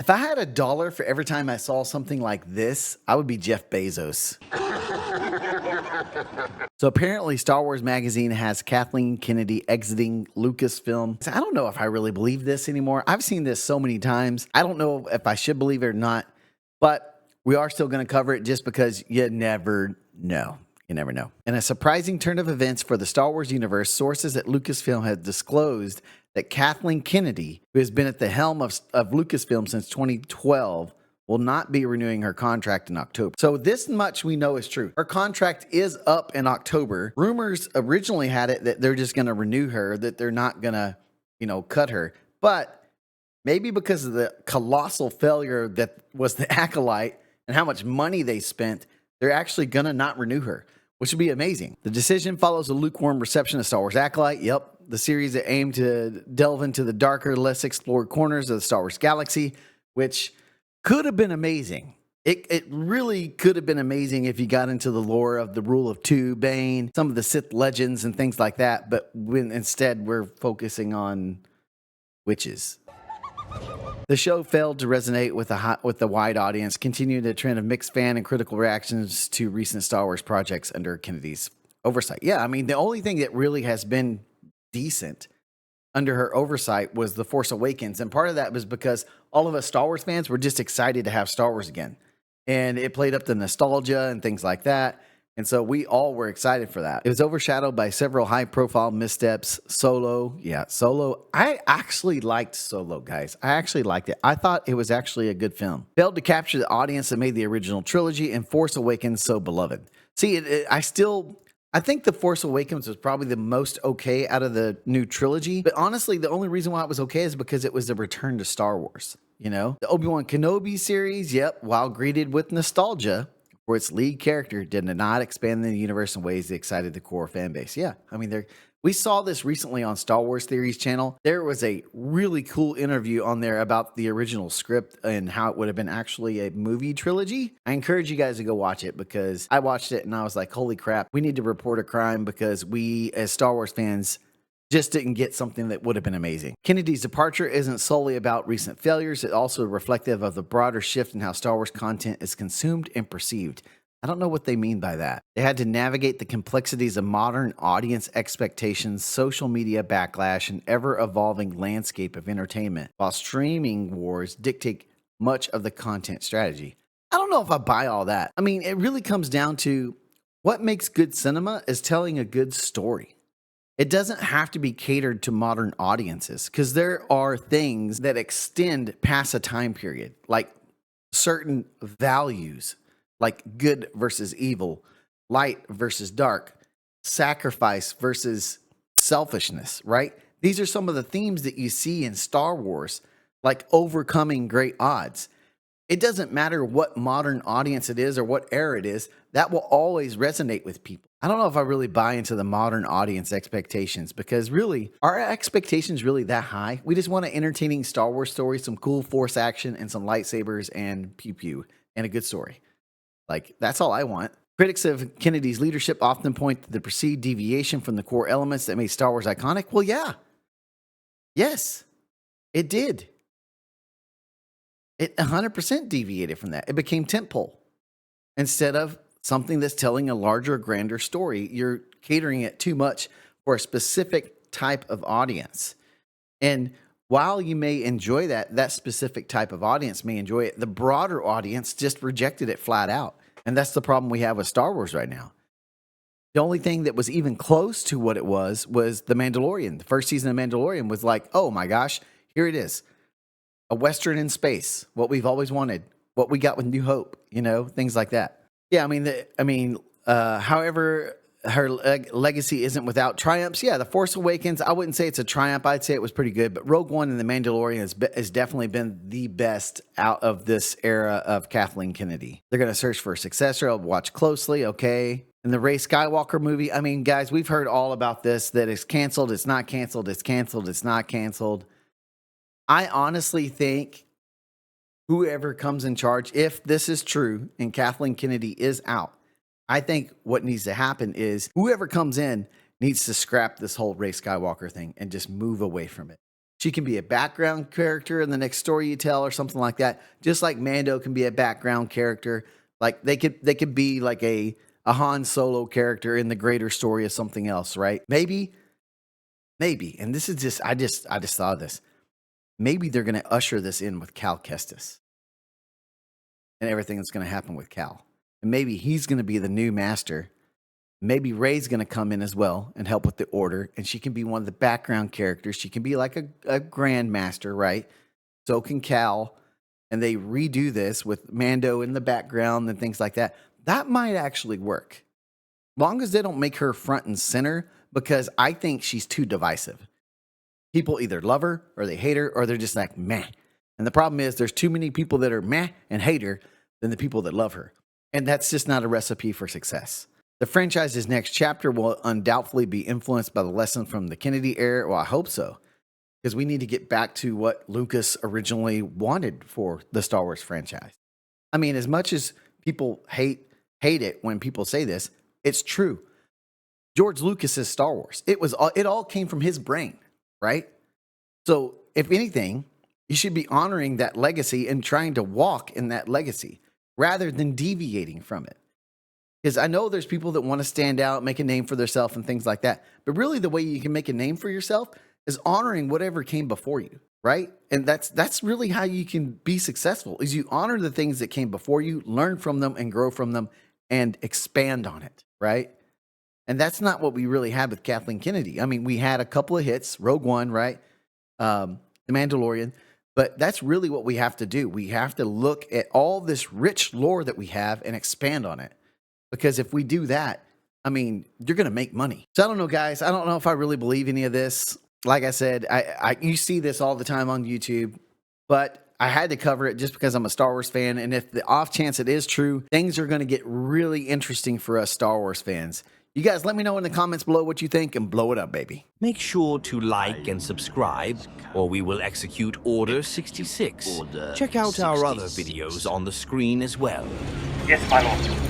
If I had $1 for every time I saw something like this, I would be Jeff Bezos. So apparently Star Wars Magazine has Kathleen Kennedy exiting Lucasfilm. I don't know if I really believe this anymore. I've seen this so many times. I don't know if I should believe it or not, but we are still going to cover it just because you never know. You never know. In a surprising turn of events for the Star Wars universe, sources at Lucasfilm have disclosed that Kathleen Kennedy, who has been at the helm of Lucasfilm since 2012, will not be renewing her contract in October. So this much we know is true. Her contract is up in October. Rumors originally had it that they're just going to renew her, that they're not going to, cut her. But maybe because of the colossal failure that was the Acolyte and how much money they spent, they're actually going to not renew her, which would be amazing. The decision follows a lukewarm reception of Star Wars Acolyte. Yep, the series that aimed to delve into the darker, less explored corners of the Star Wars galaxy, which could have been amazing. It really could have been amazing if you got into the lore of the Rule of Two, Bane, some of the Sith legends and things like that. But when instead we're focusing on witches. The show failed to resonate with the wide audience, continuing the trend of mixed fan and critical reactions to recent Star Wars projects under Kennedy's oversight. Yeah, I mean, the only thing that really has been decent under her oversight was The Force Awakens. And part of that was because all of us Star Wars fans were just excited to have Star Wars again. And it played up the nostalgia and things like that. And so we all were excited for that. It was overshadowed by several high-profile missteps. Solo. I actually liked Solo, guys. I actually liked it. I thought it was actually a good film. Failed to capture the audience that made the original trilogy and Force Awakens so beloved. See, I think The Force Awakens was probably the most okay out of the new trilogy. But honestly, the only reason why it was okay is because it was a return to Star Wars. The Obi-Wan Kenobi series, while greeted with nostalgia for its lead character, did not expand the universe in ways that excited the core fan base. Yeah, I mean, we saw this recently on Star Wars Theories channel. There was a really cool interview on there about the original script and how it would have been actually a movie trilogy. I encourage you guys to go watch it because I watched it and I was like, holy crap, we need to report a crime because we as Star Wars fans just didn't get something that would have been amazing. Kennedy's departure isn't solely about recent failures. It's also reflective of the broader shift in how Star Wars content is consumed and perceived. I don't know what they mean by that. They had to navigate the complexities of modern audience expectations, social media backlash, and ever-evolving landscape of entertainment, while streaming wars dictate much of the content strategy. I don't know if I buy all that. I mean, it really comes down to what makes good cinema is telling a good story. It doesn't have to be catered to modern audiences because there are things that extend past a time period, like certain values, like good versus evil, light versus dark, sacrifice versus selfishness, right? These are some of the themes that you see in Star Wars, like overcoming great odds. It doesn't matter what modern audience it is or what era it is, that will always resonate with people. I don't know if I really buy into the modern audience expectations because really, are our expectations really that high? We just want an entertaining Star Wars story, some cool Force action, and some lightsabers and pew-pew, and a good story. Like, that's all I want. Critics of Kennedy's leadership often point to the perceived deviation from the core elements that made Star Wars iconic. Well, yeah. Yes, it did. It 100% deviated from that. It became tentpole. Instead of something that's telling a larger, grander story, you're catering it too much for a specific type of audience. And while you may enjoy that specific type of audience may enjoy it, the broader audience just rejected it flat out. And that's the problem we have with Star Wars right now. The only thing that was even close to what it was The Mandalorian. The first season of Mandalorian was like, oh my gosh, here it is. A Western in space, what we've always wanted, what we got with New Hope, things like that. Yeah, however, her legacy isn't without triumphs. Yeah, The Force Awakens, I wouldn't say it's a triumph. I'd say it was pretty good. But Rogue One and The Mandalorian has definitely been the best out of this era of Kathleen Kennedy. They're going to search for a successor. I'll watch closely, okay? And the Rey Skywalker movie, I mean, guys, we've heard all about this, that it's canceled, it's not canceled, it's canceled, it's not canceled. I honestly think whoever comes in charge, if this is true and Kathleen Kennedy is out, I think what needs to happen is whoever comes in needs to scrap this whole Rey Skywalker thing and just move away from it. She can be a background character in the next story you tell or something like that. Just like Mando can be a background character. Like they could be like a Han Solo character in the greater story of something else, right? Maybe. And this is just I just thought of this. Maybe they're going to usher this in with Cal Kestis and everything that's going to happen with Cal. And maybe he's going to be the new master. Maybe Rey's going to come in as well and help with the order. And she can be one of the background characters. She can be like a grand master, right? So can Cal. And they redo this with Mando in the background and things like that. That might actually work. Long as they don't make her front and center, because I think she's too divisive. People either love her or they hate her or they're just like, meh. And the problem is there's too many people that are meh and hate her than the people that love her. And that's just not a recipe for success. The franchise's next chapter will undoubtedly be influenced by the lesson from the Kennedy era. Well, I hope so, because we need to get back to what Lucas originally wanted for the Star Wars franchise. I mean, as much as people hate it when people say this, it's true. George Lucas's Star Wars, it all came from his brain, right? So if anything, you should be honoring that legacy and trying to walk in that legacy rather than deviating from it. Because I know there's people that want to stand out, make a name for themselves and things like that. But really the way you can make a name for yourself is honoring whatever came before you, right? And that's really how you can be successful, is you honor the things that came before you, learn from them and grow from them and expand on it, right? And that's not what we really had with Kathleen Kennedy. I mean, we had a couple of hits, Rogue One, right? The Mandalorian. But that's really what we have to do. We have to look at all this rich lore that we have and expand on it. Because if we do that, I mean, you're going to make money. So I don't know, guys. I don't know if I really believe any of this. Like I said, you see this all the time on YouTube, but I had to cover it just because I'm a Star Wars fan. And if the off chance it is true, things are going to get really interesting for us Star Wars fans. You guys let me know in the comments below what you think and blow it up, baby. Make sure to like and subscribe, or we will execute Order 66. Check out our other videos on the screen as well. Yes, my lord.